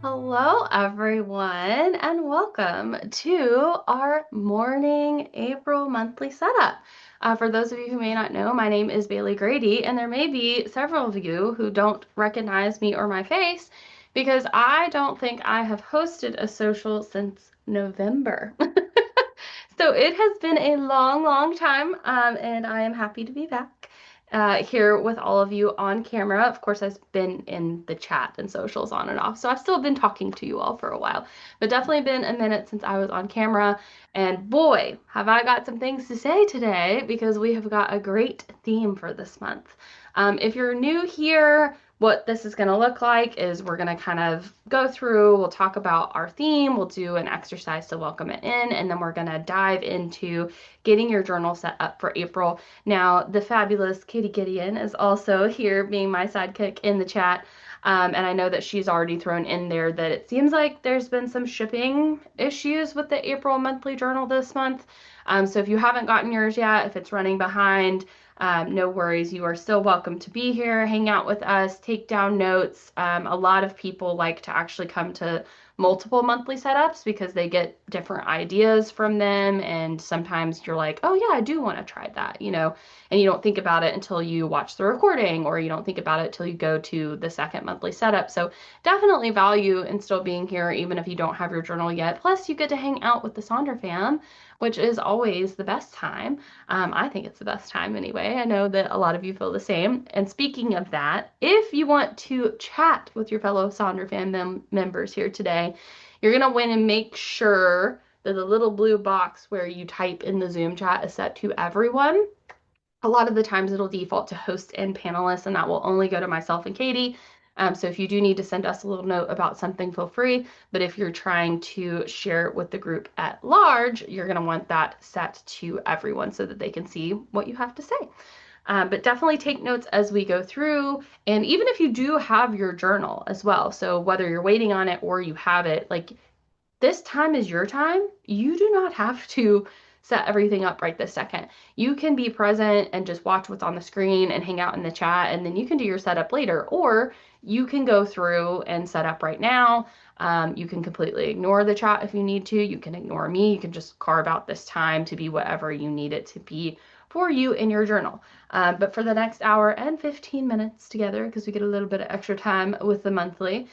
Hello, everyone, and welcome to our morning April monthly setup. For those of you who may not know, my name is Bailey Grady, and there may be several of you who don't recognize me or my face because I don't think I have hosted a social since November. So it has been a long, long time, and I am happy to be back here with all of you on camera. Of course, I've been in the chat and socials on and off, so I've still been talking to you all for a while, but definitely been a minute since I was on camera. And boy, have I got some things to say today because we have got a great theme for this month. If you're new here, what this is going to look like is we're going to kind of go through, we'll talk about our theme, we'll do an exercise to welcome it in, and then we're going to dive into getting your journal set up for April. Now, the fabulous Katie Gideon is also here being my sidekick in the chat. And I know that she's already thrown in there that it seems like there's been some shipping issues with the April monthly journal this month. So if you haven't gotten yours yet, if it's running behind, no worries. You are still welcome to be here, hang out with us, take down notes. A lot of people like to actually come to multiple monthly setups because they get different ideas from them. And sometimes you're like, oh, yeah, I do want to try that, and you don't think about it until you watch the recording, or you don't think about it until you go to the second monthly setup. So definitely value in still being here, even if you don't have your journal yet. Plus, you get to hang out with the Sonder fam, which is always the best time. I think it's the best time anyway. I know that a lot of you feel the same. And speaking of that, if you want to chat with your fellow Sonder fam members here today, you're going to win and make sure that the little blue box where you type in the Zoom chat is set to everyone. A lot of the times it'll default to host and panelists, and that will only go to myself and Katie. So if you do need to send us a little note about something, feel free. But if you're trying to share it with the group at large, you're going to want that set to everyone so that they can see what you have to say. But definitely take notes as we go through. And even if you do have your journal as well, so whether you're waiting on it or you have it, like this time is your time. You do not have to set everything up right this second. You can be present and just watch what's on the screen and hang out in the chat, and then you can do your setup later. Or you can go through and set up right now. You can completely ignore the chat if you need to. You can ignore me. You can just carve out this time to be whatever you need it to be for you in your journal. But for the next hour and 15 minutes together, because we get a little bit of extra time with the monthly,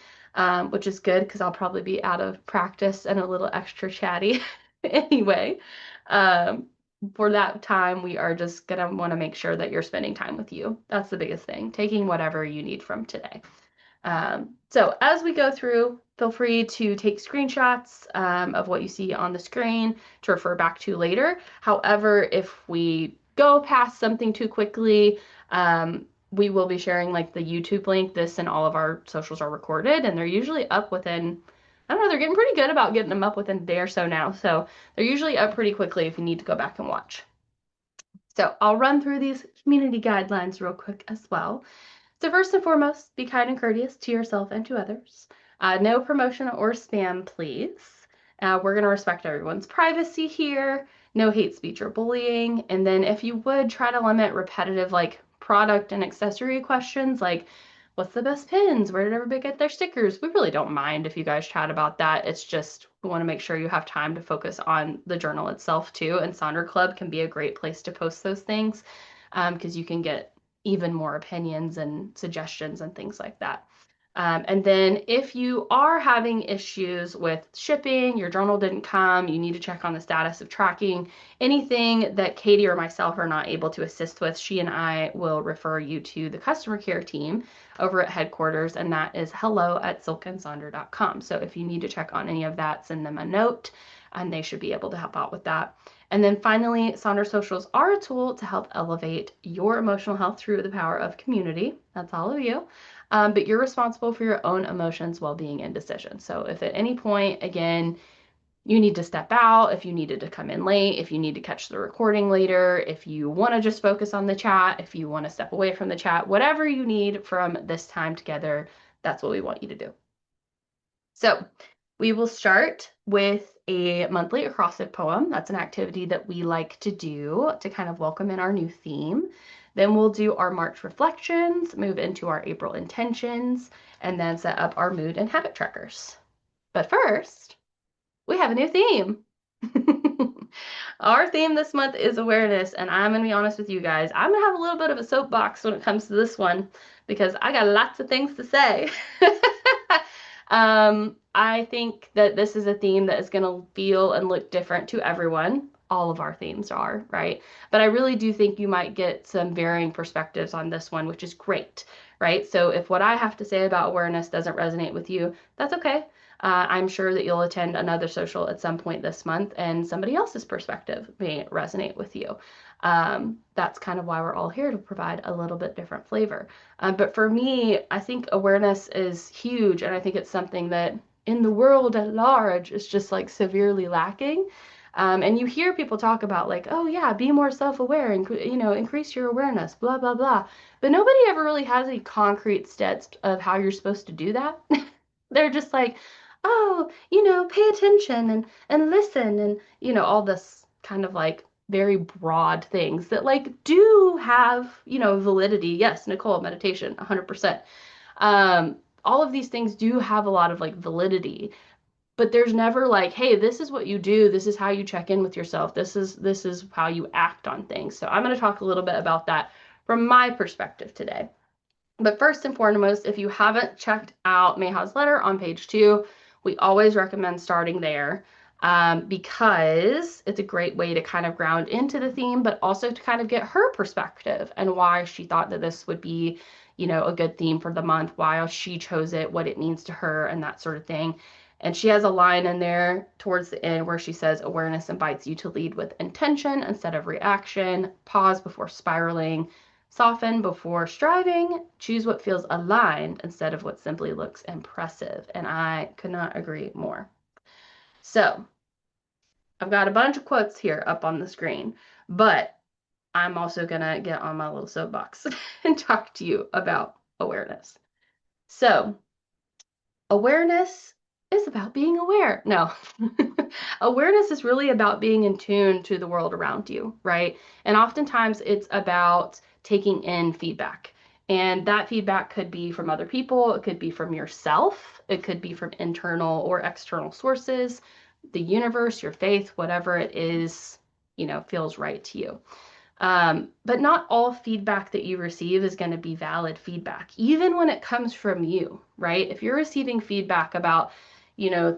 which is good because I'll probably be out of practice and a little extra chatty anyway. Um, for that time, we are just going to want to make sure that you're spending time with you. That's the biggest thing, taking whatever you need from today. So as we go through, feel free to take screenshots of what you see on the screen to refer back to later. However, if we go past something too quickly, we will be sharing like the YouTube link. This and all of our socials are recorded, and they're usually up within, I don't know, they're getting pretty good about getting them up within a day or so now. So they're usually up pretty quickly if you need to go back and watch. So I'll run through these community guidelines real quick as well. So first and foremost, be kind and courteous to yourself and to others. No promotion or spam, please. We're going to respect everyone's privacy here. No hate speech or bullying. And then if you would, try to limit repetitive like product and accessory questions like, what's the best pins? Where did everybody get their stickers? We really don't mind if you guys chat about that. It's just we want to make sure you have time to focus on the journal itself too. And Sonder Club can be a great place to post those things because you can get even more opinions and suggestions and things like that. And then if you are having issues with shipping, your journal didn't come, you need to check on the status of tracking, anything that Katie or myself are not able to assist with, she and I will refer you to the customer care team over at headquarters, and that is hello@silkandsonder.com. So if you need to check on any of that, send them a note, and they should be able to help out with that. And then finally, Sonder Socials are a tool to help elevate your emotional health through the power of community. That's all of you. But you're responsible for your own emotions, well-being, and decisions. So if at any point, again, you need to step out, if you needed to come in late, if you need to catch the recording later, if you want to just focus on the chat, if you want to step away from the chat, whatever you need from this time together, that's what we want you to do. So we will start with a monthly acrostic poem. That's an activity that we like to do to kind of welcome in our new theme. Then we'll do our March reflections, move into our April intentions, and then set up our mood and habit trackers. But first, we have a new theme. Our theme this month is awareness, and I'm going to be honest with you guys. I'm going to have a little bit of a soapbox when it comes to this one because I got lots of things to say. I think that this is a theme that is going to feel and look different to everyone. All of our themes are, right? But I really do think you might get some varying perspectives on this one, which is great, right? So if what I have to say about awareness doesn't resonate with you, that's okay. I'm sure that you'll attend another social at some point this month and somebody else's perspective may resonate with you. That's kind of why we're all here, to provide a little bit different flavor. But for me, I think awareness is huge, and I think it's something that in the world at large is just like severely lacking. And you hear people talk about like, oh yeah, be more self-aware and increase your awareness, blah blah blah. But nobody ever really has any concrete steps of how you're supposed to do that. They're just like, oh, pay attention and listen and all this kind of like very broad things that like do have, validity. Yes, Nicole, meditation, 100%. All of these things do have a lot of like validity, but there's never like, hey, this is what you do, this is how you check in with yourself, this is how you act on things. So I'm going to talk a little bit about that from my perspective today. But first and foremost, if you haven't checked out Mayhaw's letter on page 2, we always recommend starting there, because it's a great way to kind of ground into the theme, but also to kind of get her perspective and why she thought that this would be, a good theme for the month, why she chose it, what it means to her, and that sort of thing. And she has a line in there towards the end where she says, awareness invites you to lead with intention instead of reaction, pause before spiraling, soften before striving, choose what feels aligned instead of what simply looks impressive. And I could not agree more. So I've got a bunch of quotes here up on the screen, but I'm also going to get on my little soapbox and talk to you about awareness. So awareness is about being aware. No, awareness is really about being in tune to the world around you, right? And oftentimes it's about taking in feedback. And that feedback could be from other people, it could be from yourself, it could be from internal or external sources, the universe, your faith, whatever it is, feels right to you. But not all feedback that you receive is going to be valid feedback, even when it comes from you, right? If you're receiving feedback about,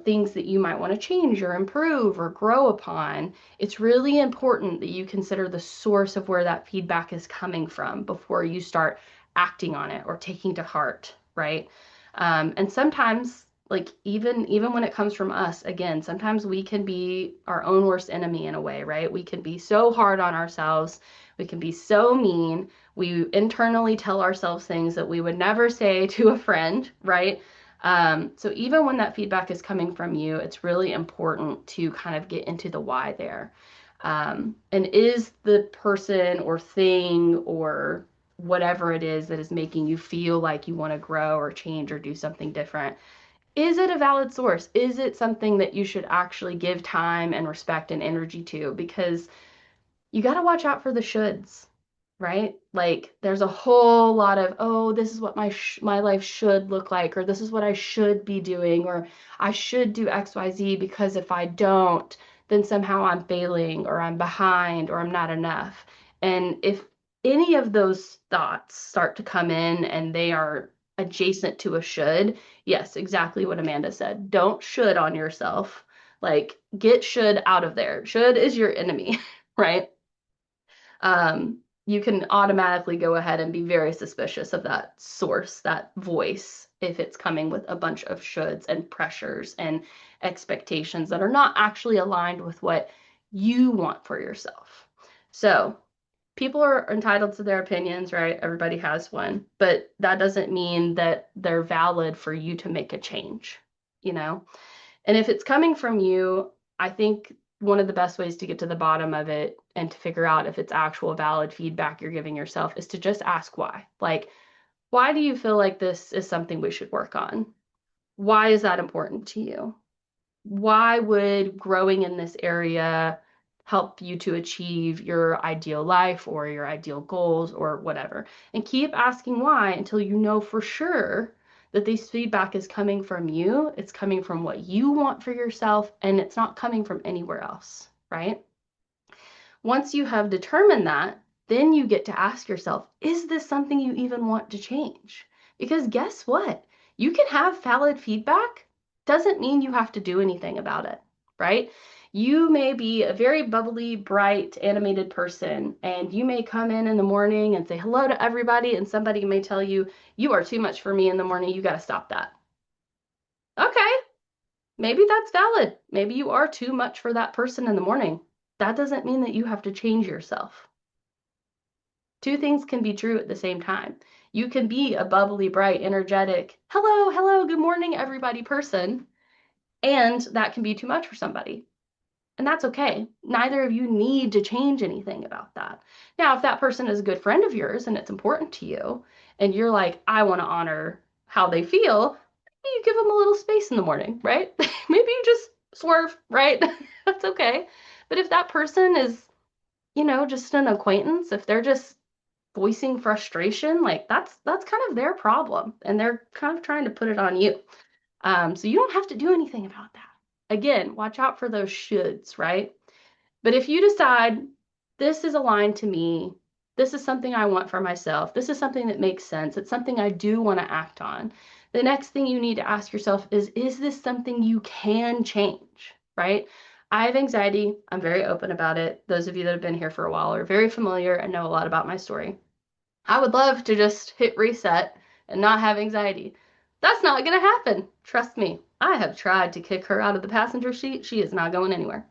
things that you might want to change or improve or grow upon, it's really important that you consider the source of where that feedback is coming from before you start acting on it or taking to heart, right? And sometimes, like even when it comes from us, again, sometimes we can be our own worst enemy in a way, right? We can be so hard on ourselves, we can be so mean, we internally tell ourselves things that we would never say to a friend, right? So even when that feedback is coming from you, it's really important to kind of get into the why there. And is the person or thing or whatever it is that is making you feel like you want to grow or change or do something different, is it a valid source? Is it something that you should actually give time and respect and energy to? Because you got to watch out for the shoulds, right? Like there's a whole lot of, oh, this is what my life should look like, or this is what I should be doing, or I should do XYZ because if I don't, then somehow I'm failing or I'm behind or I'm not enough. And if any of those thoughts start to come in and they are adjacent to a should, yes, exactly what Amanda said. Don't should on yourself. Like get should out of there. Should is your enemy, right? You can automatically go ahead and be very suspicious of that source, that voice, if it's coming with a bunch of shoulds and pressures and expectations that are not actually aligned with what you want for yourself. So people are entitled to their opinions, right? Everybody has one, but that doesn't mean that they're valid for you to make a change, you know? And if it's coming from you, I think one of the best ways to get to the bottom of it and to figure out if it's actual valid feedback you're giving yourself is to just ask why. Like, why do you feel like this is something we should work on? Why is that important to you? why would growing in this area help you to achieve your ideal life or your ideal goals or whatever? And keep asking why until you know for sure that this feedback is coming from you, it's coming from what you want for yourself, and it's not coming from anywhere else, right? Once you have determined that, then you get to ask yourself, is this something you even want to change? Because guess what? You can have valid feedback. Doesn't mean you have to do anything about it, right? You may be a very bubbly, bright, animated person, and you may come in the morning and say hello to everybody, and somebody may tell you, you are too much for me in the morning. You got to stop that. Okay, maybe that's valid. Maybe you are too much for that person in the morning. That doesn't mean that you have to change yourself. Two things can be true at the same time. You can be a bubbly, bright, energetic, hello, hello, good morning, everybody person, and that can be too much for somebody. And that's okay. Neither of you need to change anything about that. Now, if that person is a good friend of yours and it's important to you, and you're like, I want to honor how they feel, maybe you give them a little space in the morning, right? Maybe you just swerve, right? That's okay. But if that person is, just an acquaintance, if they're just voicing frustration, like that's kind of their problem, and they're kind of trying to put it on you. So you don't have to do anything about that. Again, watch out for those shoulds, right? But if you decide this is aligned to me, this is something I want for myself, this is something that makes sense, it's something I do want to act on, the next thing you need to ask yourself is this something you can change, right? I have anxiety. I'm very open about it. Those of you that have been here for a while are very familiar and know a lot about my story. I would love to just hit reset and not have anxiety. That's not going to happen. Trust me. I have tried to kick her out of the passenger seat. She is not going anywhere.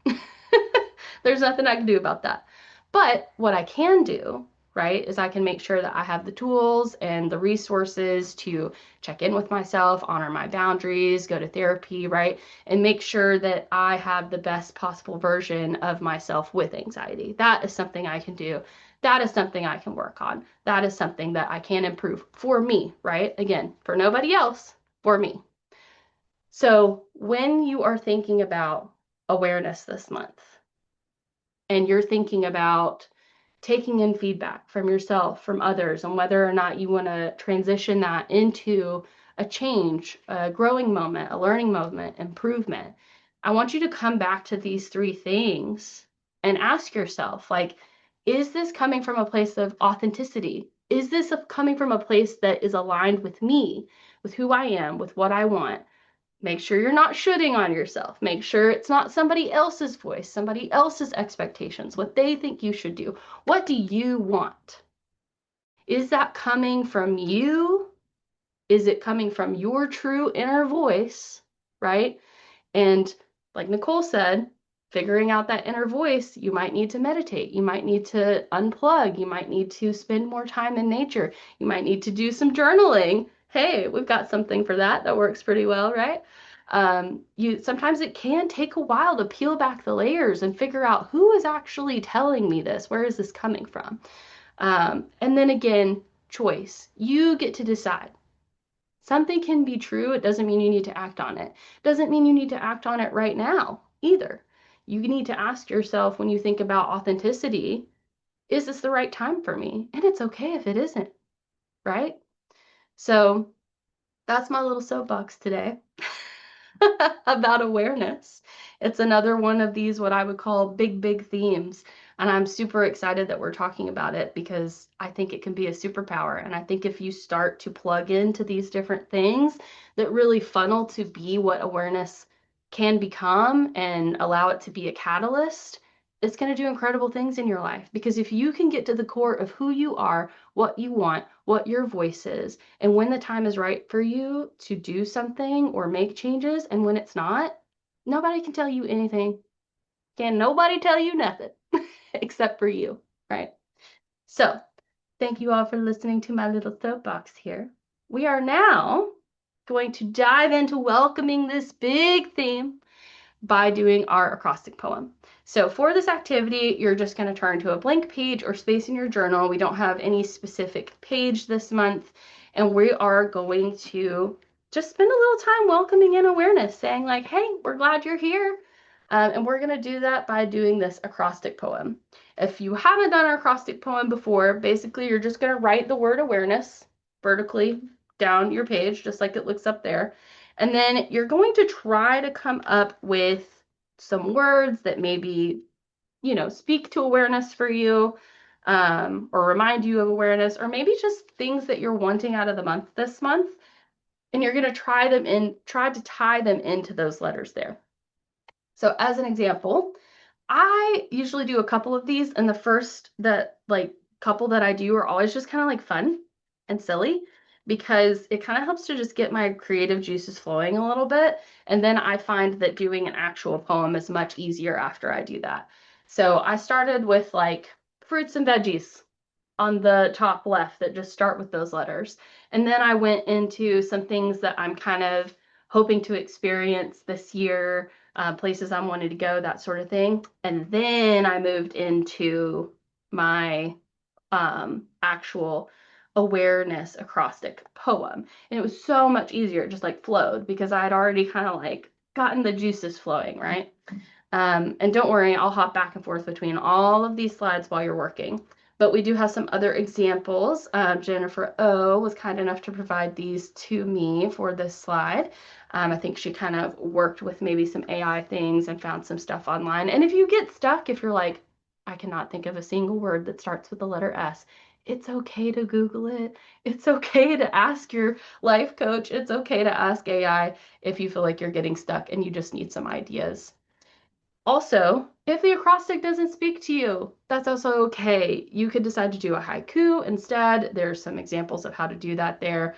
There's nothing I can do about that. But what I can do, right, is I can make sure that I have the tools and the resources to check in with myself, honor my boundaries, go to therapy, right, and make sure that I have the best possible version of myself with anxiety. That is something I can do. That is something I can work on. That is something that I can improve for me, right? Again, for nobody else, for me. So when you are thinking about awareness this month, and you're thinking about taking in feedback from yourself, from others, and whether or not you want to transition that into a change, a growing moment, a learning moment, improvement, I want you to come back to these three things and ask yourself, like, is this coming from a place of authenticity? Is this coming from a place that is aligned with me, with who I am, with what I want? Make sure you're not shooting on yourself. Make sure it's not somebody else's voice, somebody else's expectations, what they think you should do. What do you want? Is that coming from you? Is it coming from your true inner voice, right? And like Nicole said, figuring out that inner voice, you might need to meditate. You might need to unplug. You might need to spend more time in nature. You might need to do some journaling. Hey, we've got something for that. That works pretty well, right? You sometimes it can take a while to peel back the layers and figure out who is actually telling me this. Where is this coming from? And then again, choice. You get to decide. Something can be true. It doesn't mean you need to act on it. Doesn't mean you need to act on it right now either. You need to ask yourself when you think about authenticity, is this the right time for me? And it's okay if it isn't, right? So that's my little soapbox today about awareness. It's another one of these, what I would call big, big themes. And I'm super excited that we're talking about it because I think it can be a superpower. And I think if you start to plug into these different things that really funnel to be what awareness can become and allow it to be a catalyst, it's going to do incredible things in your life. Because if you can get to the core of who you are, what you want, what your voice is, and when the time is right for you to do something or make changes, and when it's not, nobody can tell you anything. Can nobody tell you nothing except for you, right? So, thank you all for listening to my little soapbox here. We are now going to dive into welcoming this big theme by doing our acrostic poem. So for this activity, you're just going to turn to a blank page or space in your journal. We don't have any specific page this month, and we are going to just spend a little time welcoming in awareness, saying like, hey, we're glad you're here. And we're going to do that by doing this acrostic poem. If you haven't done an acrostic poem before, basically you're just going to write the word awareness vertically down your page, just like it looks up there. And then you're going to try to come up with some words that maybe, speak to awareness for you, or remind you of awareness, or maybe just things that you're wanting out of the month this month. And you're going to try to tie them into those letters there. So as an example, I usually do a couple of these, and the first couple that I do are always just kind of like fun and silly because it kind of helps to just get my creative juices flowing a little bit. And then I find that doing an actual poem is much easier after I do that. So I started with like fruits and veggies on the top left that just start with those letters. And then I went into some things that I'm kind of hoping to experience this year, places I'm wanting to go, that sort of thing. And then I moved into my actual awareness acrostic poem. And it was so much easier. It just like flowed because I had already kind of like gotten the juices flowing, right? And don't worry, I'll hop back and forth between all of these slides while you're working. But we do have some other examples. Jennifer O was kind enough to provide these to me for this slide. I think she kind of worked with maybe some AI things and found some stuff online. And if you get stuck, if you're like, I cannot think of a single word that starts with the letter S, it's okay to Google it. It's okay to ask your life coach. It's okay to ask AI if you feel like you're getting stuck and you just need some ideas. Also, if the acrostic doesn't speak to you, that's also okay. You could decide to do a haiku instead. There's some examples of how to do that there.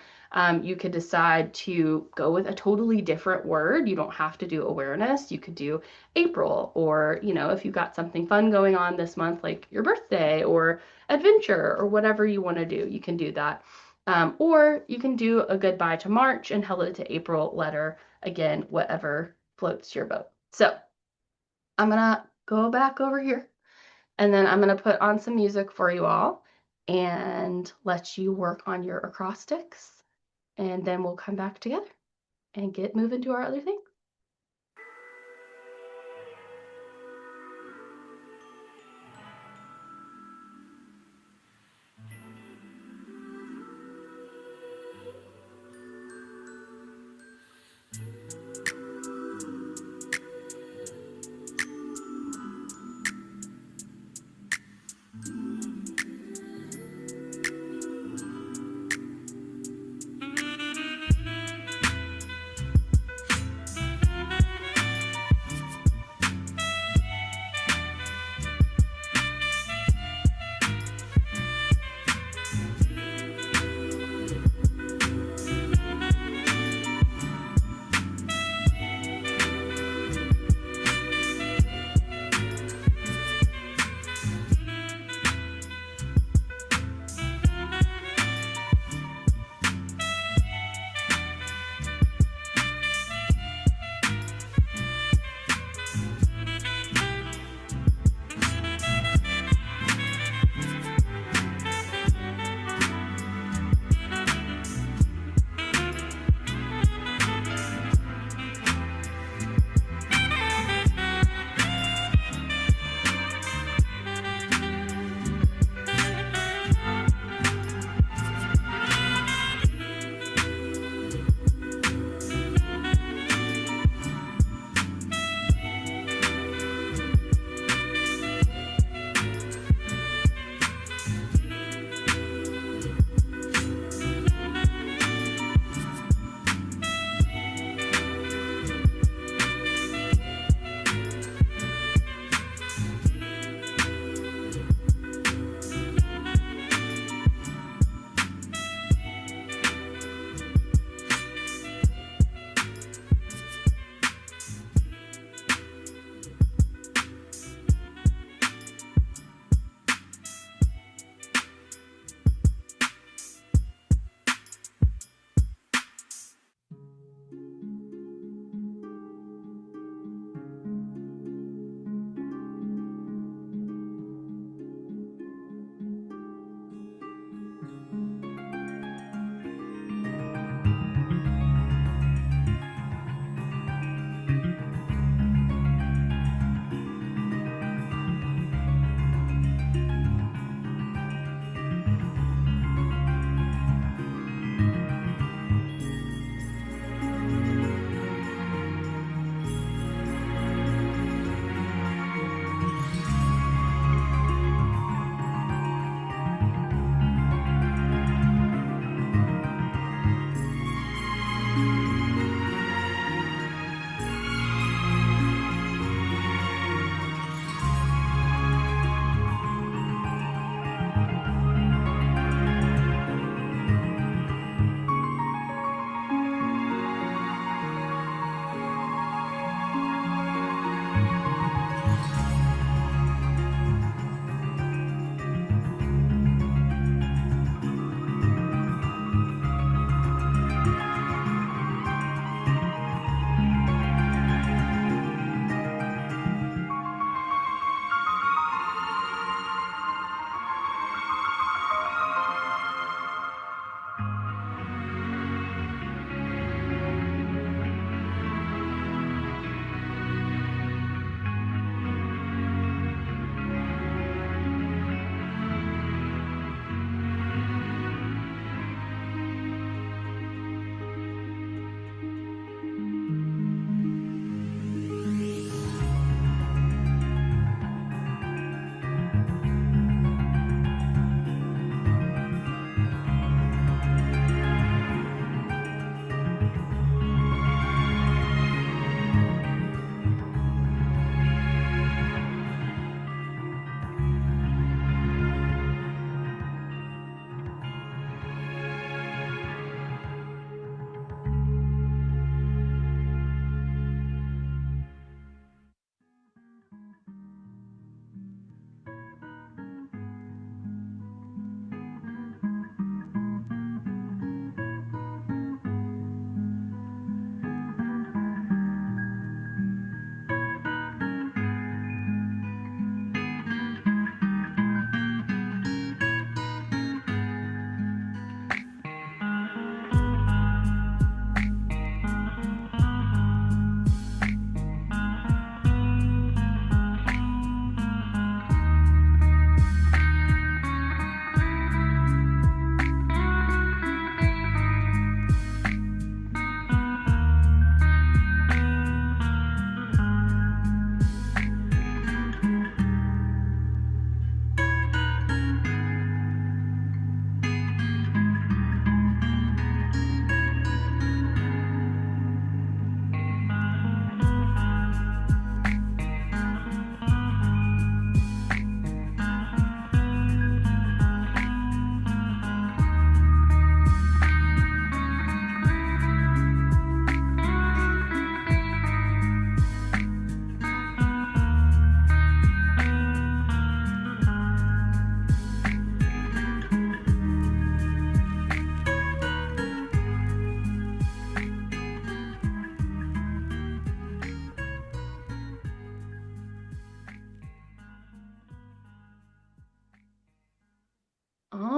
You could decide to go with a totally different word. You don't have to do awareness. You could do April, or, if you got something fun going on this month, like your birthday or adventure or whatever you want to do, you can do that. Or you can do a goodbye to March and hello to April letter. Again, whatever floats your boat. So I'm gonna go back over here and then I'm gonna put on some music for you all and let you work on your acrostics, and then we'll come back together and get moving to our other thing.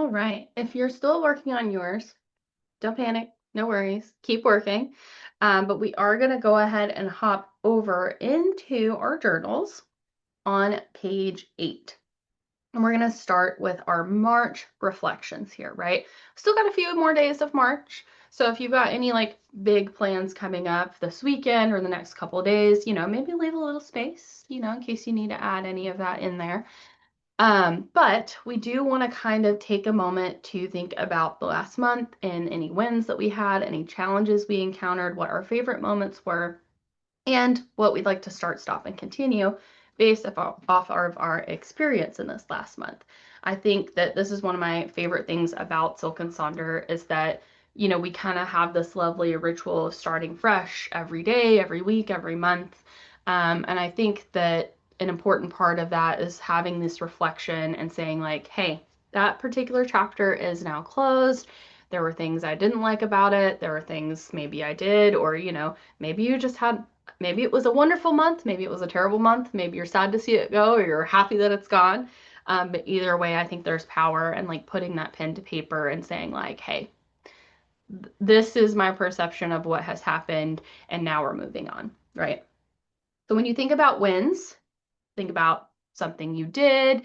All right. If you're still working on yours, don't panic. No worries. Keep working. But we are going to go ahead and hop over into our journals on page 8. And we're going to start with our March reflections here, right? Still got a few more days of March. So if you've got any like big plans coming up this weekend or the next couple of days, maybe leave a little space, in case you need to add any of that in there. But we do want to kind of take a moment to think about the last month and any wins that we had, any challenges we encountered, what our favorite moments were, and what we'd like to start, stop, and continue based off of our experience in this last month. I think that this is one of my favorite things about Silk and Sonder is that, we kind of have this lovely ritual of starting fresh every day, every week, every month. And I think that an important part of that is having this reflection and saying like, hey, that particular chapter is now closed. There were things I didn't like about it. There were things maybe I did, or, maybe you just had, maybe it was a wonderful month, maybe it was a terrible month, maybe you're sad to see it go, or you're happy that it's gone. But either way, I think there's power in like putting that pen to paper and saying like, hey, this is my perception of what has happened, and now we're moving on, right? So when you think about wins, think about something you did.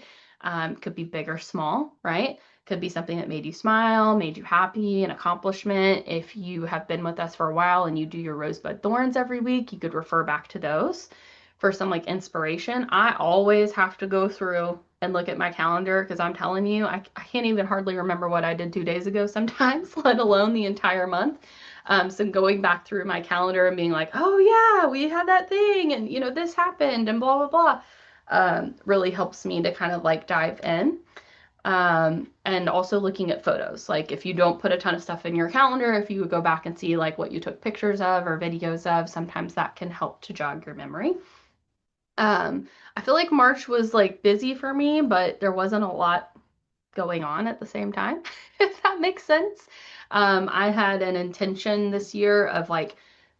Could be big or small, right? Could be something that made you smile, made you happy, an accomplishment. If you have been with us for a while and you do your rosebud thorns every week, you could refer back to those for some like inspiration. I always have to go through and look at my calendar because I'm telling you, I can't even hardly remember what I did 2 days ago sometimes, let alone the entire month. So going back through my calendar and being like, oh yeah, we had that thing and this happened and blah, blah, blah, really helps me to kind of like dive in. And also looking at photos. Like if you don't put a ton of stuff in your calendar, if you would go back and see like what you took pictures of or videos of, sometimes that can help to jog your memory. I feel like March was like busy for me, but there wasn't a lot going on at the same time, if that makes sense. I had an intention this year of like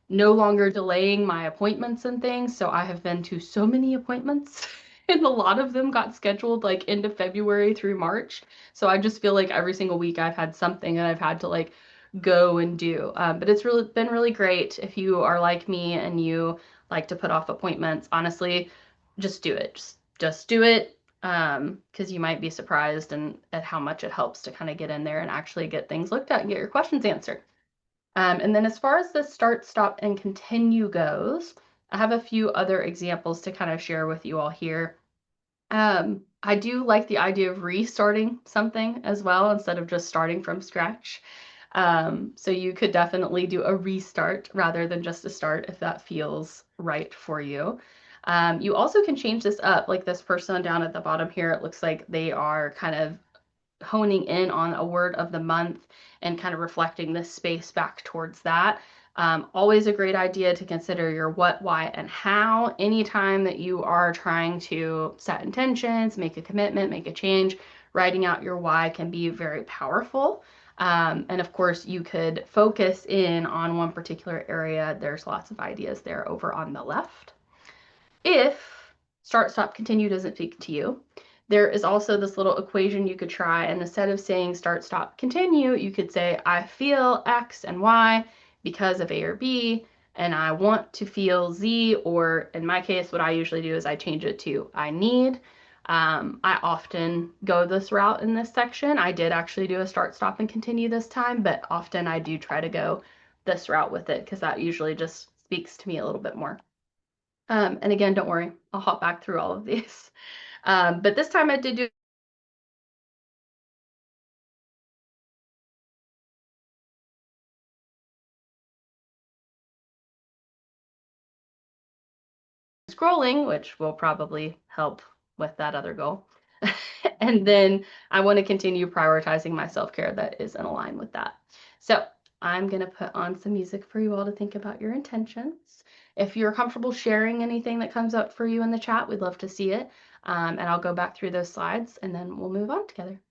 no longer delaying my appointments and things. So I have been to so many appointments and a lot of them got scheduled like into February through March. So I just feel like every single week I've had something that I've had to like go and do. But it's really been really great. If you are like me and you like to put off appointments, honestly, just do it. Just do it. Because you might be surprised at how much it helps to kind of get in there and actually get things looked at and get your questions answered. And then as far as the start, stop, and continue goes, I have a few other examples to kind of share with you all here. I do like the idea of restarting something as well instead of just starting from scratch. So you could definitely do a restart rather than just a start if that feels right for you. You also can change this up, like this person down at the bottom here, it looks like they are kind of honing in on a word of the month and kind of reflecting this space back towards that. Always a great idea to consider your what, why, and how anytime that you are trying to set intentions, make a commitment, make a change. Writing out your why can be very powerful. And of course, you could focus in on one particular area. There's lots of ideas there over on the left. If start, stop, continue doesn't speak to you, there is also this little equation you could try. And instead of saying start, stop, continue, you could say, I feel X and Y because of A or B, and I want to feel Z, or in my case, what I usually do is I change it to I need. I often go this route in this section. I did actually do a start, stop, and continue this time, but often I do try to go this route with it because that usually just speaks to me a little bit more. And again, don't worry, I'll hop back through all of these. But this time I did do scrolling, which will probably help with that other goal. And then I want to continue prioritizing my self-care that is in line with that. So I'm going to put on some music for you all to think about your intentions. If you're comfortable sharing anything that comes up for you in the chat, we'd love to see it. And I'll go back through those slides and then we'll move on together.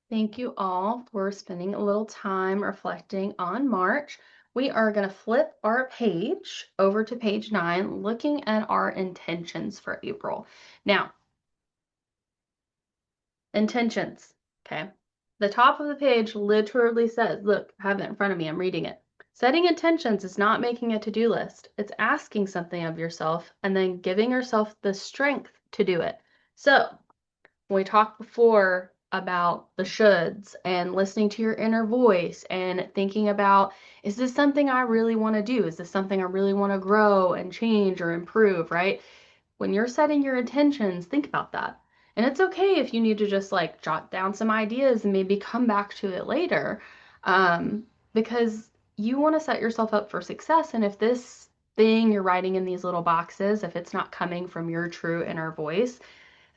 Thank you all for spending a little time reflecting on March. We are going to flip our page over to page 9, looking at our intentions for April. Now, intentions, okay? The top of the page literally says, look, I have it in front of me, I'm reading it. Setting intentions is not making a to-do list. It's asking something of yourself and then giving yourself the strength to do it. So, we talked before about the shoulds and listening to your inner voice and thinking about, is this something I really want to do? Is this something I really want to grow and change or improve, right? When you're setting your intentions, think about that. And it's okay if you need to just like jot down some ideas and maybe come back to it later, um, because you want to set yourself up for success. And if this thing you're writing in these little boxes, if it's not coming from your true inner voice,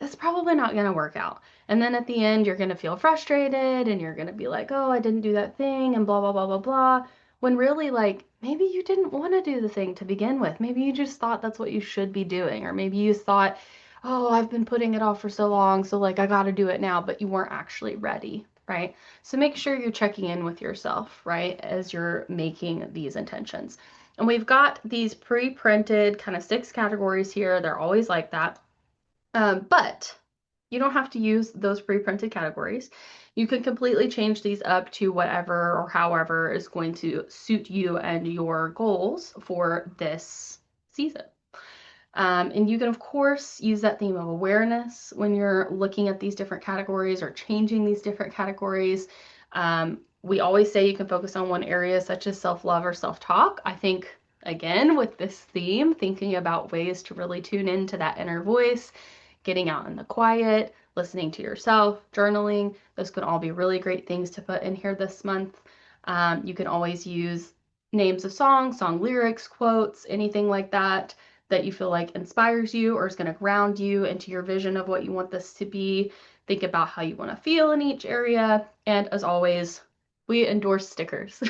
that's probably not going to work out. And then at the end, you're going to feel frustrated and you're going to be like, oh, I didn't do that thing and blah, blah, blah, blah, blah. When really, like, maybe you didn't want to do the thing to begin with. Maybe you just thought that's what you should be doing. Or maybe you thought, oh, I've been putting it off for so long, so like I got to do it now, but you weren't actually ready, right? So make sure you're checking in with yourself, right, as you're making these intentions. And we've got these pre-printed kind of 6 categories here. They're always like that. But you don't have to use those pre-printed categories. You can completely change these up to whatever or however is going to suit you and your goals for this season. And you can, of course, use that theme of awareness when you're looking at these different categories or changing these different categories. We always say you can focus on one area, such as self-love or self-talk. I think, again, with this theme, thinking about ways to really tune into that inner voice, getting out in the quiet, listening to yourself, journaling, those could all be really great things to put in here this month. You can always use names of songs, song lyrics, quotes, anything like that that you feel like inspires you or is going to ground you into your vision of what you want this to be. Think about how you want to feel in each area. And as always, we endorse stickers.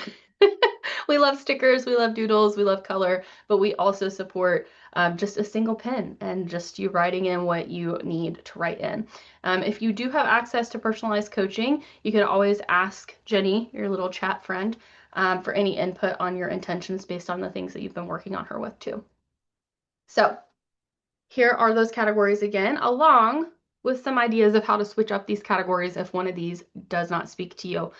We love stickers, we love doodles, we love color, but we also support just a single pen and just you writing in what you need to write in. If you do have access to personalized coaching, you can always ask Jenny, your little chat friend, for any input on your intentions based on the things that you've been working on her with too. So here are those categories again, along with some ideas of how to switch up these categories if one of these does not speak to you.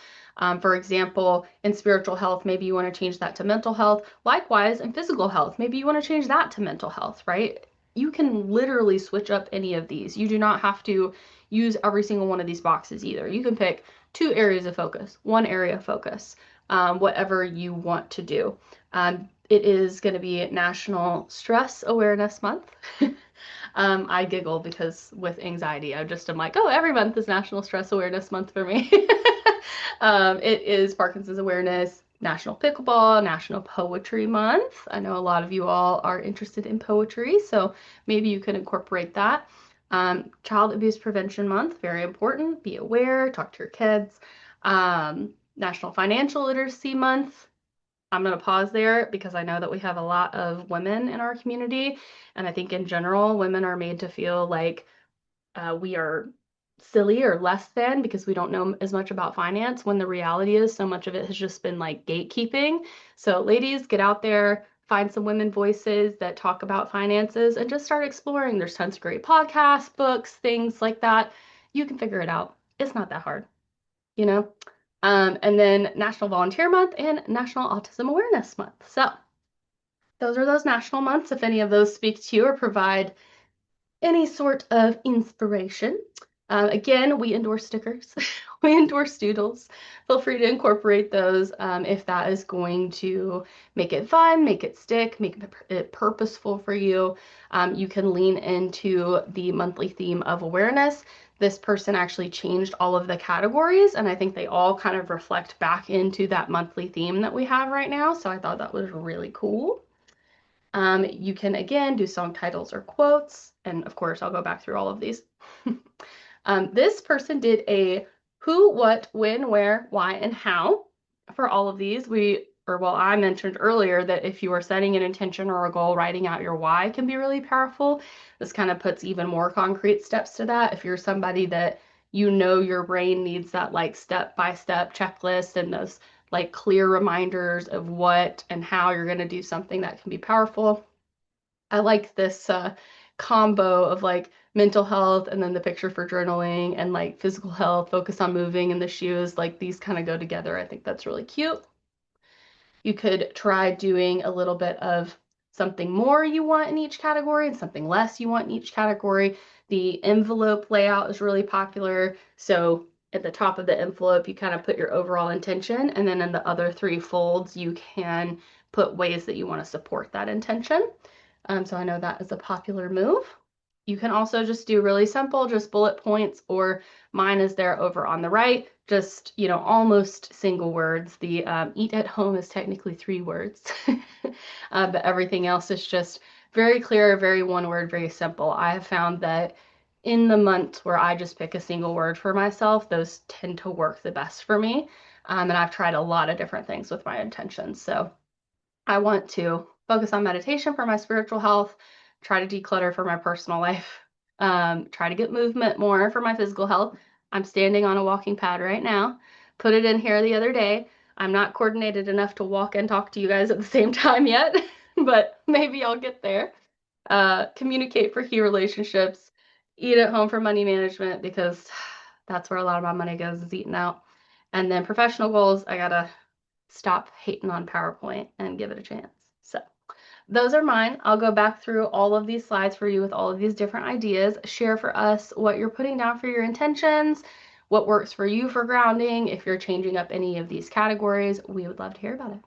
For example, in spiritual health, maybe you want to change that to mental health. Likewise, in physical health, maybe you want to change that to mental health, right? You can literally switch up any of these. You do not have to use every single one of these boxes either. You can pick 2 areas of focus, 1 area of focus, whatever you want to do. It is going to be National Stress Awareness Month. I giggle because with anxiety, I just am like, oh, every month is National Stress Awareness Month for me. It is Parkinson's Awareness, National Pickleball, National Poetry Month. I know a lot of you all are interested in poetry, so maybe you can incorporate that. Child Abuse Prevention Month, very important. Be aware, talk to your kids. National Financial Literacy Month. I'm going to pause there because I know that we have a lot of women in our community. And I think in general, women are made to feel like we are silly or less than because we don't know as much about finance, when the reality is so much of it has just been like gatekeeping. So ladies, get out there, find some women voices that talk about finances and just start exploring. There's tons of great podcasts, books, things like that. You can figure it out. It's not that hard, you know? And then National Volunteer Month and National Autism Awareness Month. So those are those national months. If any of those speak to you or provide any sort of inspiration. Again, we endorse stickers. We endorse doodles. Feel free to incorporate those if that is going to make it fun, make it stick, make it purposeful for you. You can lean into the monthly theme of awareness. This person actually changed all of the categories, and I think they all kind of reflect back into that monthly theme that we have right now. So I thought that was really cool. You can, again, do song titles or quotes. And of course, I'll go back through all of these. This person did a who, what, when, where, why, and how for all of these. I mentioned earlier that if you are setting an intention or a goal, writing out your why can be really powerful. This kind of puts even more concrete steps to that. If you're somebody that you know your brain needs that like step-by-step checklist and those like clear reminders of what and how you're going to do something that can be powerful. I like this combo of like mental health and then the picture for journaling and like physical health, focus on moving and the shoes. Like these kind of go together. I think that's really cute. You could try doing a little bit of something more you want in each category and something less you want in each category. The envelope layout is really popular. So at the top of the envelope, you kind of put your overall intention, and then in the other three folds, you can put ways that you want to support that intention. So I know that is a popular move. You can also just do really simple, just bullet points, or mine is there over on the right, just, almost single words. The eat at home is technically 3 words, but everything else is just very clear, very one word, very simple. I have found that in the months where I just pick a single word for myself, those tend to work the best for me. And I've tried a lot of different things with my intentions. So I want to focus on meditation for my spiritual health, try to declutter for my personal life, try to get movement more for my physical health. I'm standing on a walking pad right now. Put it in here the other day. I'm not coordinated enough to walk and talk to you guys at the same time yet, but maybe I'll get there. Communicate for key relationships, eat at home for money management because that's where a lot of my money goes, is eating out. And then professional goals, I gotta stop hating on PowerPoint and give it a chance. So those are mine. I'll go back through all of these slides for you with all of these different ideas. Share for us what you're putting down for your intentions, what works for you for grounding. If you're changing up any of these categories, we would love to hear about it.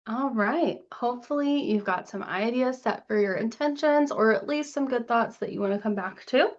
All right. Hopefully, you've got some ideas set for your intentions or at least some good thoughts that you want to come back to.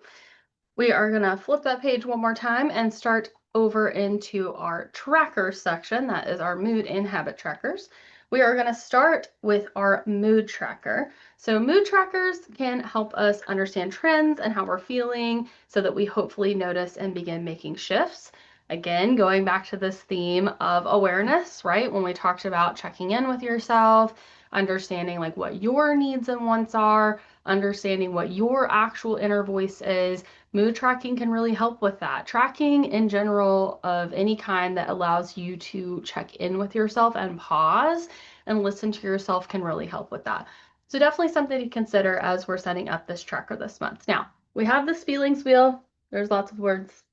We are going to flip that page one more time and start over into our tracker section. That is our mood and habit trackers. We are going to start with our mood tracker. So mood trackers can help us understand trends and how we're feeling so that we hopefully notice and begin making shifts. Again, going back to this theme of awareness, right? When we talked about checking in with yourself, understanding like what your needs and wants are, understanding what your actual inner voice is. Mood tracking can really help with that. Tracking in general of any kind that allows you to check in with yourself and pause and listen to yourself can really help with that. So definitely something to consider as we're setting up this tracker this month. Now, we have this feelings wheel. There's lots of words.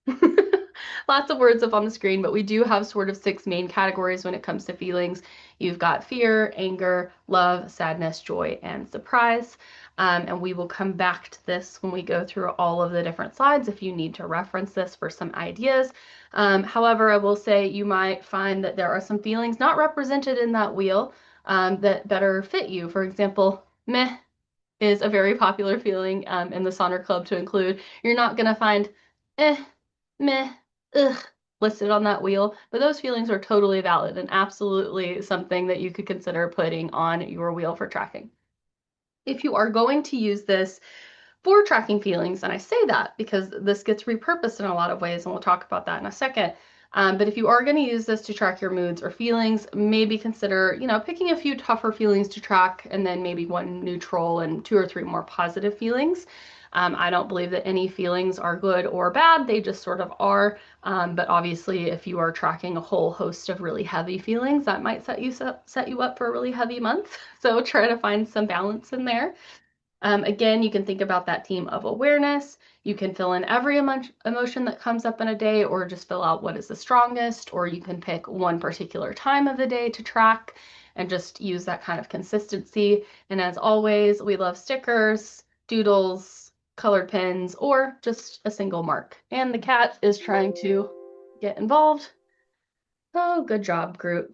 Lots of words up on the screen, but we do have sort of 6 main categories when it comes to feelings. You've got fear, anger, love, sadness, joy, and surprise. And we will come back to this when we go through all of the different slides if you need to reference this for some ideas. However, I will say you might find that there are some feelings not represented in that wheel that better fit you. For example, meh is a very popular feeling in the Sonder Club to include. You're not going to find eh, meh, ugh listed on that wheel, but those feelings are totally valid and absolutely something that you could consider putting on your wheel for tracking. If you are going to use this for tracking feelings, and I say that because this gets repurposed in a lot of ways, and we'll talk about that in a second. But if you are going to use this to track your moods or feelings, maybe consider, picking a few tougher feelings to track and then maybe one neutral and 2 or 3 more positive feelings. I don't believe that any feelings are good or bad, they just sort of are. But obviously, if you are tracking a whole host of really heavy feelings, that might set you up for a really heavy month. So try to find some balance in there. Again, you can think about that theme of awareness. You can fill in every emotion that comes up in a day, or just fill out what is the strongest, or you can pick one particular time of the day to track and just use that kind of consistency. And as always, we love stickers, doodles, colored pens, or just a single mark. And the cat is trying to get involved. Oh, good job, Groot.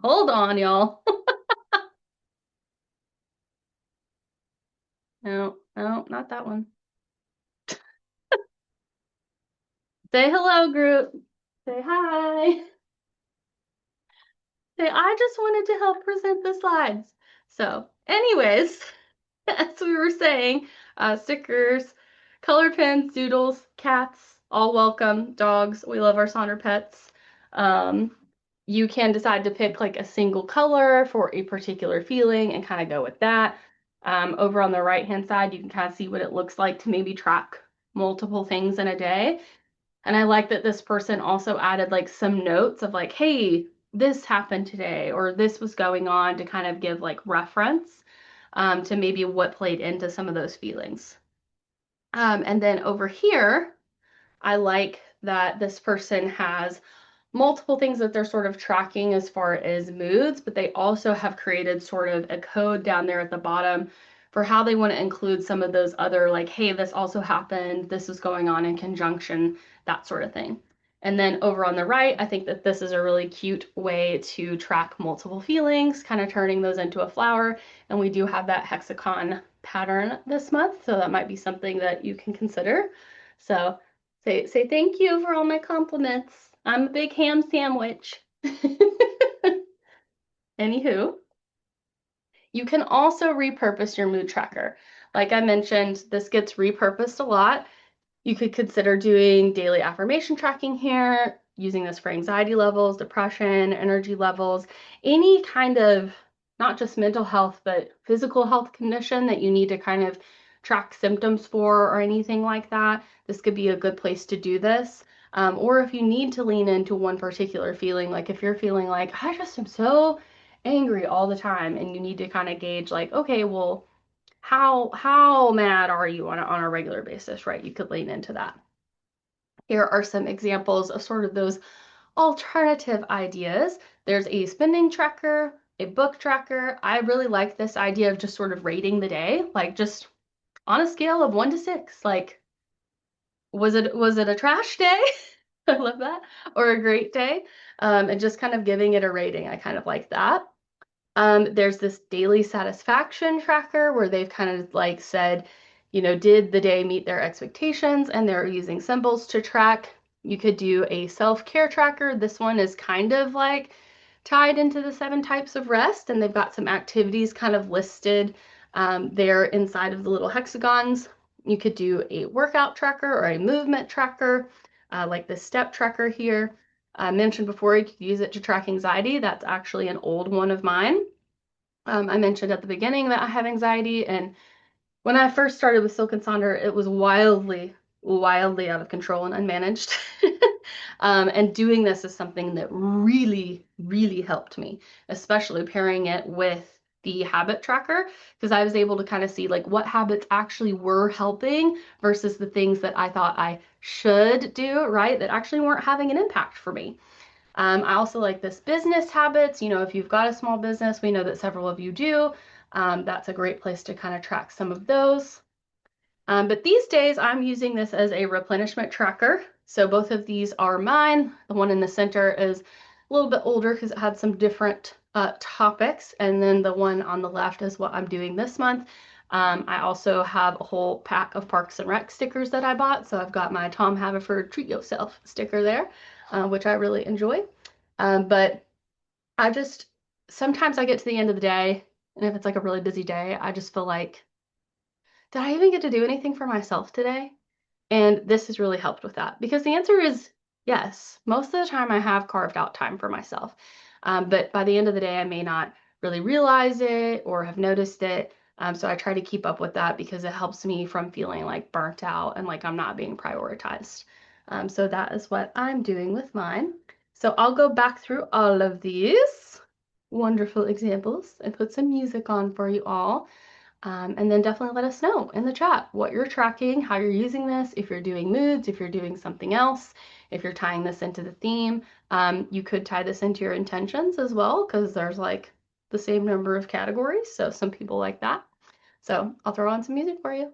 Hold on, y'all. No, no, not that one. Say hello, Groot. Say hi. Say, I just wanted to help present the slides. So, anyways, as we were saying, stickers, color pens, doodles, cats, all welcome. Dogs, we love our Sonder pets. Um, you can decide to pick like a single color for a particular feeling and kind of go with that. Over on the right-hand side, you can kind of see what it looks like to maybe track multiple things in a day. And I like that this person also added like some notes of like, hey, this happened today, or this was going on to kind of give like reference to maybe what played into some of those feelings. And then over here, I like that this person has multiple things that they're sort of tracking as far as moods, but they also have created sort of a code down there at the bottom for how they want to include some of those other, like, hey, this also happened, this is going on in conjunction, that sort of thing. And then over on the right, I think that this is a really cute way to track multiple feelings, kind of turning those into a flower. And we do have that hexagon pattern this month, so that might be something that you can consider. So say thank you for all my compliments. I'm a big ham sandwich. Anywho, you can also repurpose your mood tracker. Like I mentioned, this gets repurposed a lot. You could consider doing daily affirmation tracking here, using this for anxiety levels, depression, energy levels, any kind of not just mental health, but physical health condition that you need to kind of track symptoms for or anything like that. This could be a good place to do this. Or if you need to lean into one particular feeling, like if you're feeling like, I just am so angry all the time, and you need to kind of gauge like, okay, well, how mad are you on a regular basis, right? You could lean into that. Here are some examples of sort of those alternative ideas. There's a spending tracker, a book tracker. I really like this idea of just sort of rating the day, like just on a scale of 1 to 6. Like, was it a trash day? I love that. Or a great day. And just kind of giving it a rating. I kind of like that. There's this daily satisfaction tracker where they've kind of like said, did the day meet their expectations, and they're using symbols to track. You could do a self-care tracker. This one is kind of like tied into the 7 types of rest, and they've got some activities kind of listed there inside of the little hexagons. You could do a workout tracker or a movement tracker, like the step tracker here. I mentioned before you could use it to track anxiety. That's actually an old one of mine. I mentioned at the beginning that I have anxiety, and when I first started with Silk and Sonder, it was wildly, wildly out of control and unmanaged. And doing this is something that really, really helped me, especially pairing it with the habit tracker, because I was able to kind of see like what habits actually were helping versus the things that I thought I should do, right, that actually weren't having an impact for me. I also like this business habits. If you've got a small business, we know that several of you do. That's a great place to kind of track some of those. But these days I'm using this as a replenishment tracker. So both of these are mine. The one in the center is a little bit older because it had some different topics. And then the one on the left is what I'm doing this month. I also have a whole pack of Parks and Rec stickers that I bought. So I've got my Tom Haverford Treat Yourself sticker there, which I really enjoy. But I just, sometimes I get to the end of the day, and if it's like a really busy day, I just feel like, did I even get to do anything for myself today? And this has really helped with that, because the answer is yes. Most of the time I have carved out time for myself. But by the end of the day, I may not really realize it or have noticed it. So I try to keep up with that because it helps me from feeling like burnt out and like I'm not being prioritized. So that is what I'm doing with mine. So I'll go back through all of these wonderful examples and put some music on for you all. And then definitely let us know in the chat what you're tracking, how you're using this, if you're doing moods, if you're doing something else, if you're tying this into the theme. You could tie this into your intentions as well, because there's like the same number of categories. So some people like that. So I'll throw on some music for you.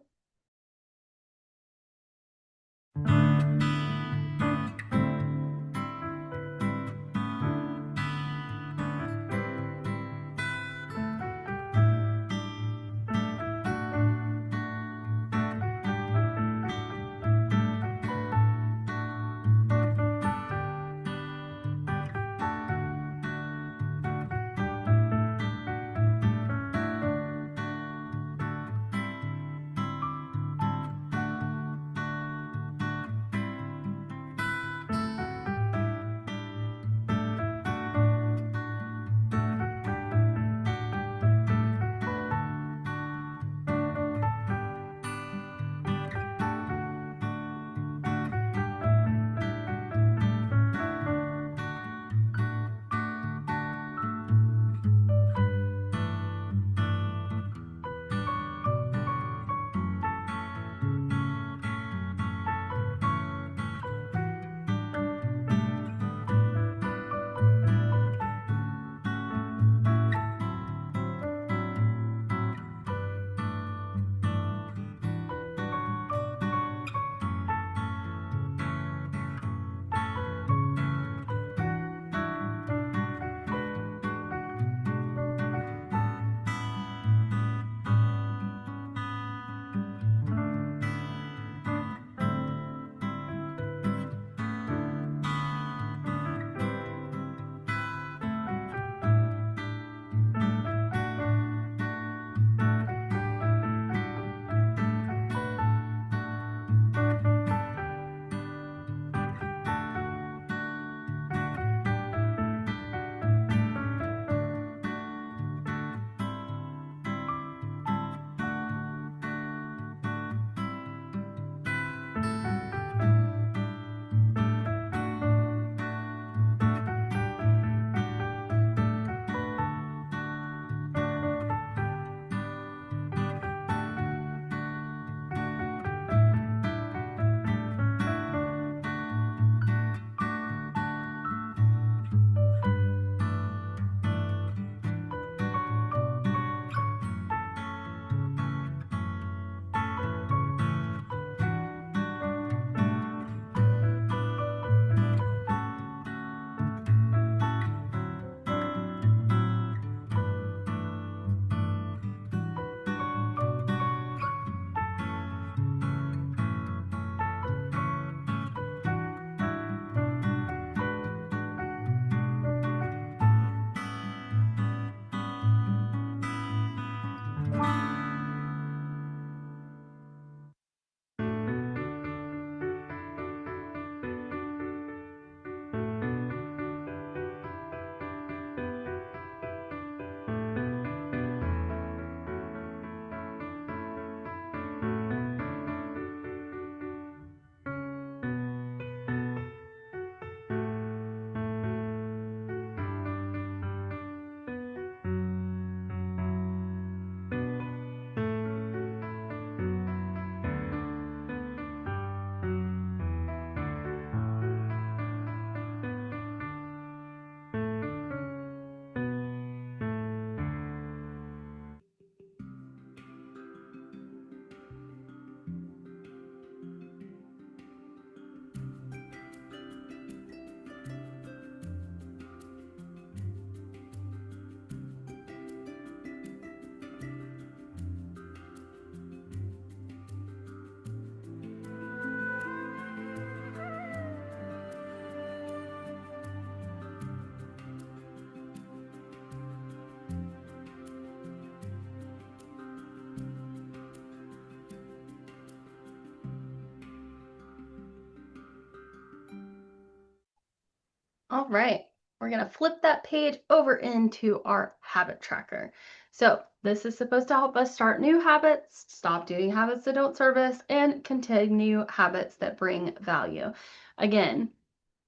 All right, we're gonna flip that page over into our habit tracker. So this is supposed to help us start new habits, stop doing habits that don't serve us, and continue habits that bring value. Again,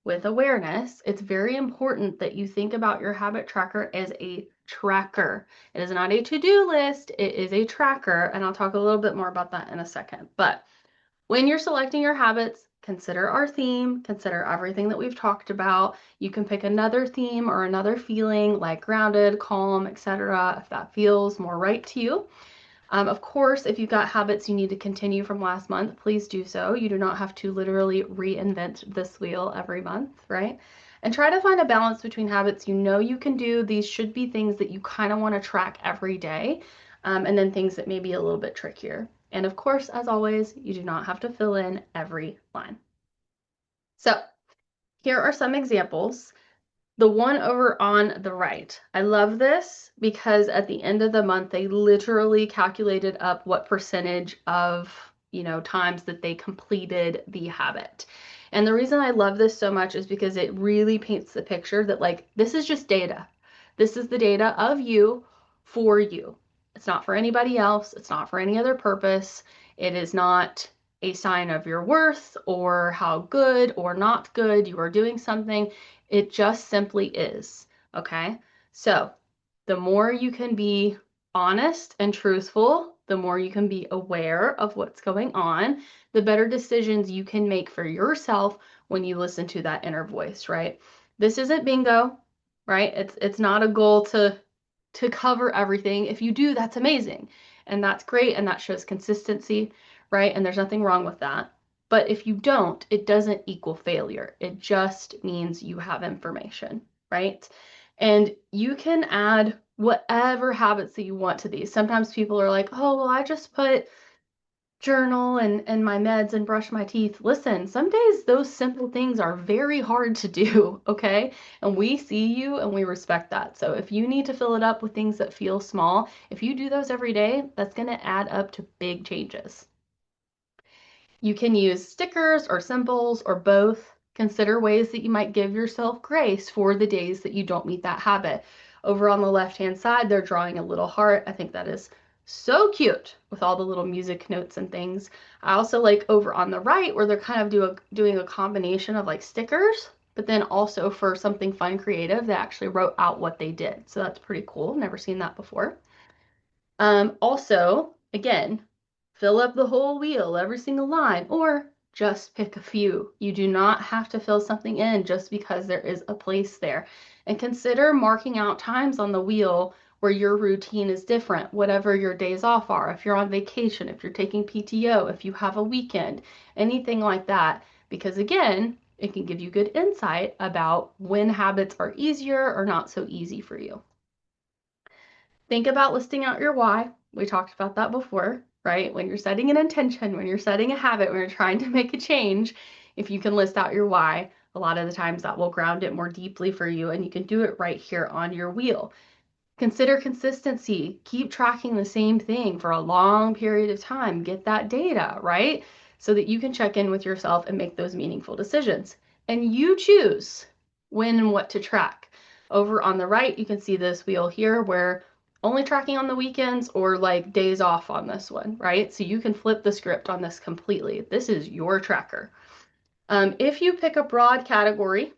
with awareness, it's very important that you think about your habit tracker as a tracker. It is not a to-do list, it is a tracker, and I'll talk a little bit more about that in a second. But when you're selecting your habits, consider our theme, consider everything that we've talked about. You can pick another theme or another feeling like grounded, calm, etc. if that feels more right to you. Of course, if you've got habits you need to continue from last month, please do so. You do not have to literally reinvent this wheel every month, right? And try to find a balance between habits you know you can do. These should be things that you kind of want to track every day, and then things that may be a little bit trickier. And of course, as always, you do not have to fill in every line. So here are some examples. The one over on the right. I love this because at the end of the month, they literally calculated up what percentage of, times that they completed the habit. And the reason I love this so much is because it really paints the picture that like, this is just data. This is the data of you for you. It's not for anybody else. It's not for any other purpose. It is not a sign of your worth or how good or not good you are doing something. It just simply is, okay? So the more you can be honest and truthful, the more you can be aware of what's going on, the better decisions you can make for yourself when you listen to that inner voice, right? This isn't bingo, right? It's not a goal to cover everything. If you do, that's amazing. And that's great and that shows consistency, right? And there's nothing wrong with that. But if you don't, it doesn't equal failure. It just means you have information, right? And you can add whatever habits that you want to these. Sometimes people are like, oh, well, I just put journal and my meds and brush my teeth. Listen, some days those simple things are very hard to do, okay? And we see you and we respect that. So if you need to fill it up with things that feel small, if you do those every day, that's going to add up to big changes. You can use stickers or symbols or both. Consider ways that you might give yourself grace for the days that you don't meet that habit. Over on the left-hand side, they're drawing a little heart. I think that is so cute with all the little music notes and things. I also like over on the right where they're kind of doing a combination of like stickers, but then also for something fun, creative, they actually wrote out what they did. So that's pretty cool. Never seen that before. Also, again, fill up the whole wheel, every single line, or just pick a few. You do not have to fill something in just because there is a place there. And consider marking out times on the wheel where your routine is different, whatever your days off are, if you're on vacation, if you're taking PTO, if you have a weekend, anything like that. Because again, it can give you good insight about when habits are easier or not so easy for you. Think about listing out your why. We talked about that before, right? When you're setting an intention, when you're setting a habit, when you're trying to make a change, if you can list out your why, a lot of the times that will ground it more deeply for you and you can do it right here on your wheel. Consider consistency. Keep tracking the same thing for a long period of time. Get that data, right? So that you can check in with yourself and make those meaningful decisions. And you choose when and what to track. Over on the right, you can see this wheel here where only tracking on the weekends or like days off on this one, right? So you can flip the script on this completely. This is your tracker. If you pick a broad category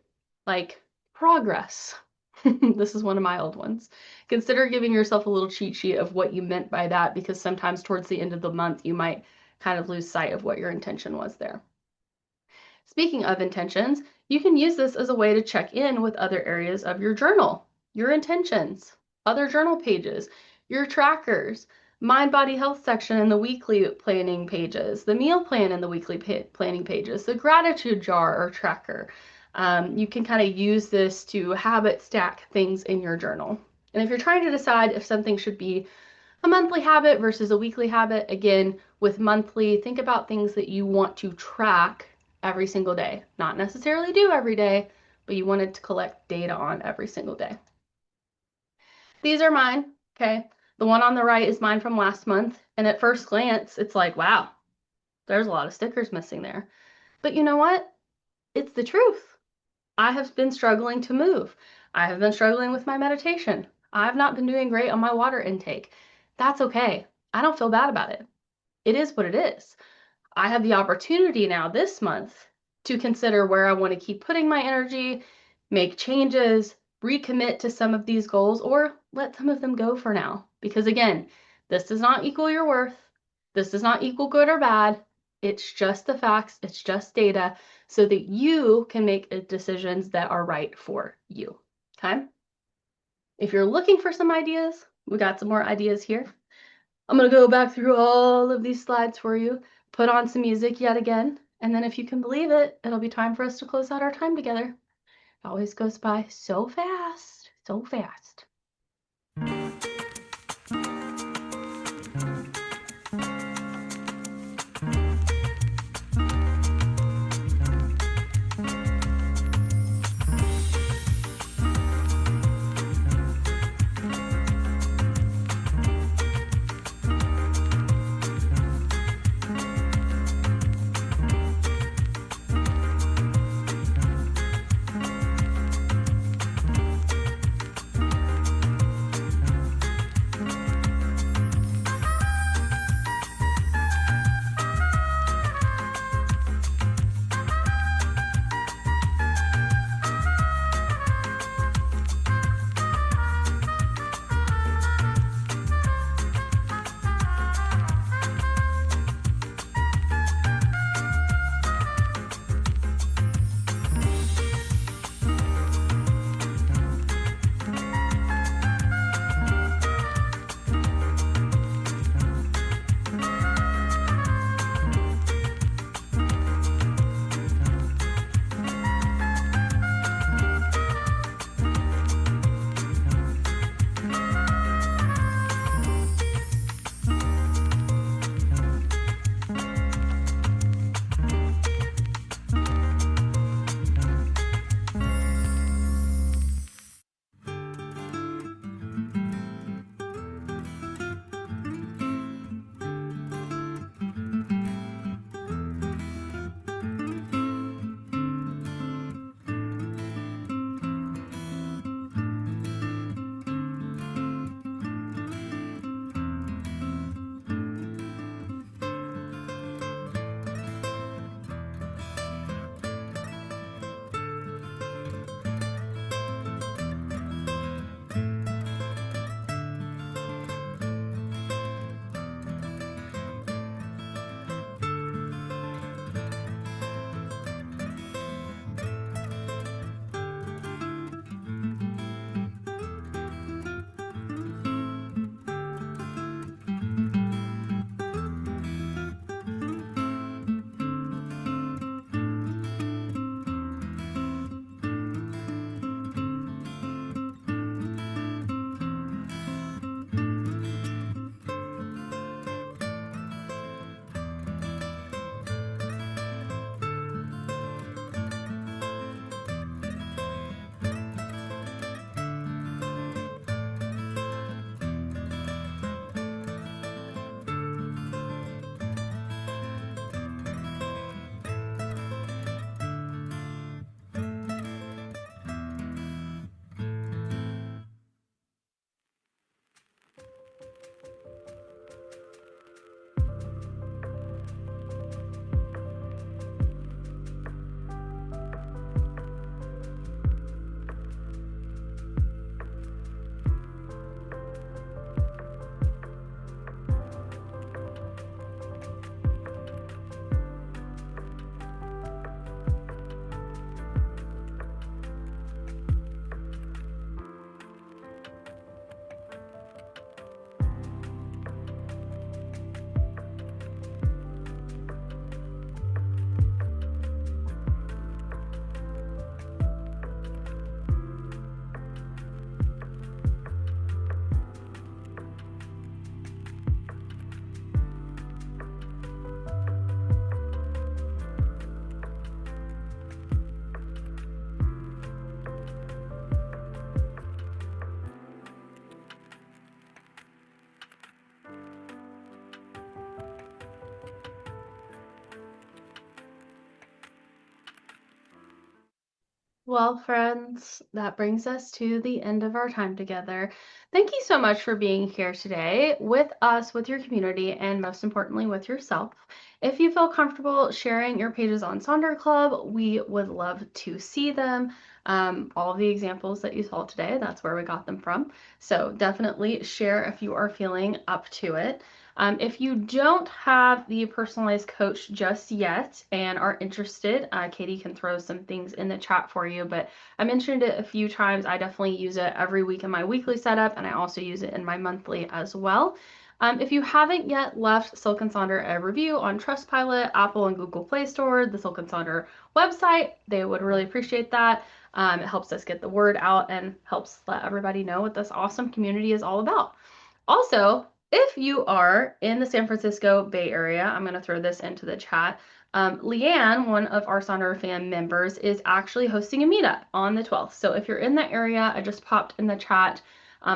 like progress, this is one of my old ones, consider giving yourself a little cheat sheet of what you meant by that because sometimes towards the end of the month you might kind of lose sight of what your intention was there. Speaking of intentions, you can use this as a way to check in with other areas of your journal, your intentions, other journal pages, your trackers, mind body health section in the weekly planning pages, the meal plan in the weekly planning pages, the gratitude jar or tracker. You can kind of use this to habit stack things in your journal. And if you're trying to decide if something should be a monthly habit versus a weekly habit, again, with monthly, think about things that you want to track every single day. Not necessarily do every day, but you wanted to collect data on every single day. These are mine, okay? The one on the right is mine from last month, and at first glance, it's like, wow, there's a lot of stickers missing there. But you know what? It's the truth. I have been struggling to move. I have been struggling with my meditation. I've not been doing great on my water intake. That's okay. I don't feel bad about it. It is what it is. I have the opportunity now this month to consider where I want to keep putting my energy, make changes, recommit to some of these goals, or let some of them go for now. Because again, this does not equal your worth. This does not equal good or bad. It's just the facts, it's just data, so that you can make decisions that are right for you. Okay? If you're looking for some ideas, we got some more ideas here. I'm going to go back through all of these slides for you, put on some music yet again, and then if you can believe it, it'll be time for us to close out our time together. It always goes by so fast, so fast. Well, friends, that brings us to the end of our time together. Thank you so much for being here today with us, with your community, and most importantly, with yourself. If you feel comfortable sharing your pages on Sonder Club, we would love to see them. All the examples that you saw today, that's where we got them from. So definitely share if you are feeling up to it. If you don't have the personalized coach just yet and are interested, Katie can throw some things in the chat for you, but I mentioned it a few times. I definitely use it every week in my weekly setup, and I also use it in my monthly as well. If you haven't yet left Silk and Sonder a review on Trustpilot, Apple and Google Play Store, the Silk and Sonder website, they would really appreciate that. It helps us get the word out and helps let everybody know what this awesome community is all about. Also, if you are in the San Francisco Bay Area, I'm going to throw this into the chat. Leanne, one of our Sonder fan members, is actually hosting a meetup on the 12th. So if you're in that area, I just popped in the chat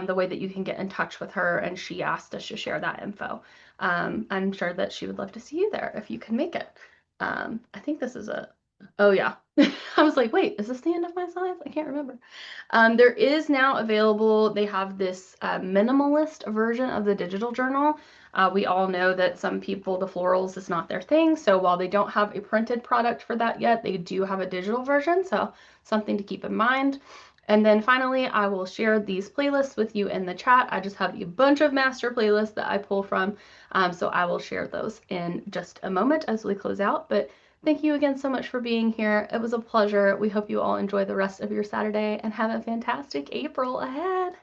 the way that you can get in touch with her, and she asked us to share that info. I'm sure that she would love to see you there if you can make it. I think this is oh yeah. I was like, wait, is this the end of my slides? I can't remember. There is now available, they have this minimalist version of the digital journal. We all know that some people, the florals is not their thing. So while they don't have a printed product for that yet, they do have a digital version. So something to keep in mind. And then finally, I will share these playlists with you in the chat. I just have a bunch of master playlists that I pull from. So I will share those in just a moment as we close out. But thank you again so much for being here. It was a pleasure. We hope you all enjoy the rest of your Saturday and have a fantastic April ahead.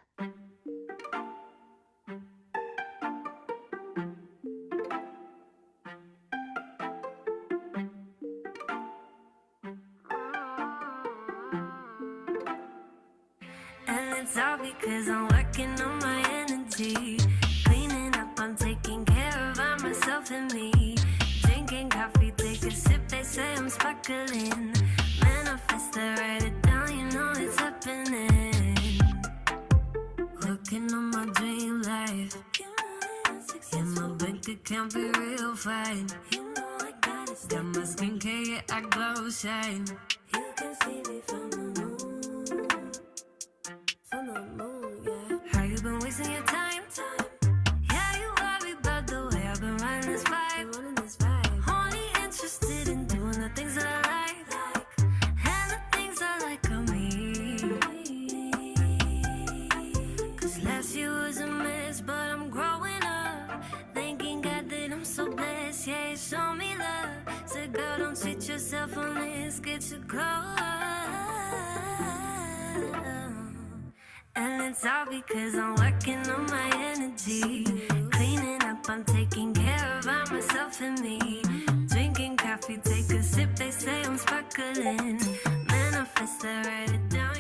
And it's all because I'm working on my energy. Cleaning up, I'm taking care of myself and me. Drinking coffee, take a sip, they say I'm sparkling. Manifest, I write it down, you know it's happening. Working on my dream life. Yeah, my bank account be real fine. You know I got it. Got my skincare, yeah, I glow shine. You can see me from the moon. From the moon, yeah. How you been wasting your time? Yeah, you worry about the way I've been running this vibe. Only interested in doing the things that I like. And the things I like of me. Cause last year was a mess, but I'm growing up. Thanking God that I'm so blessed, yeah, you show me love. Said girl, don't cheat yourself on this, get your glow up. And it's all because I'm working on my energy. Cleaning up, I'm taking care of myself and me. Drinking coffee, take a sip, they say I'm sparkling. Manifest, I write it down.